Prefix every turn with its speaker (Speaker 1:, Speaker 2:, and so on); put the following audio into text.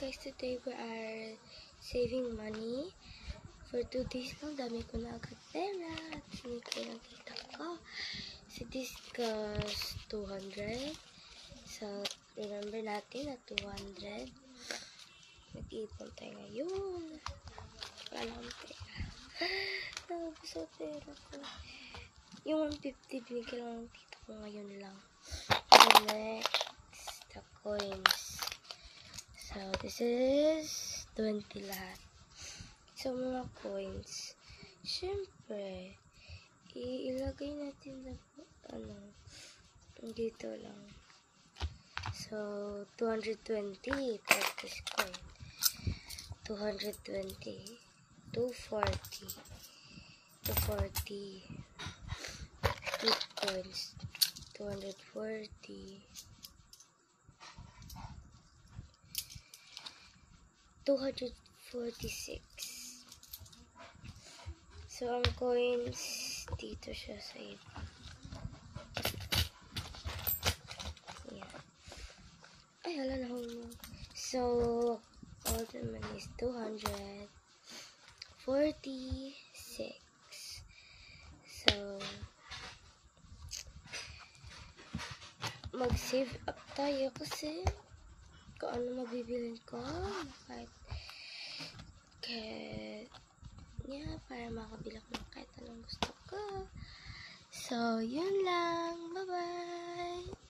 Speaker 1: guys, today we are saving money. For 2 days lang, dami ko na agad pera. At sinikay ng tita ko. So this cost 200. So, remember natin na 200. Nag-iipon tayo ngayon. Wala akong pera. Nabos ang pera ko. Yung 150 binigyan lang ng tita ko ngayon lang. And next, the coins. So, this is 20 lahat. So, mga coins, syempre, ilagay natin na dito lang. So, 220 plus this coin. 220. 240. 240. 2 coins. 240. 246. So, ang coins, dito siya sa iba. Yan. Ay, hala na mo. So, all the money is 246. So, mag-save up tayo kasi kung ano mabibilin ko. Para makabila ko ng kahit anong gusto ko. So, yun lang. Bye-bye!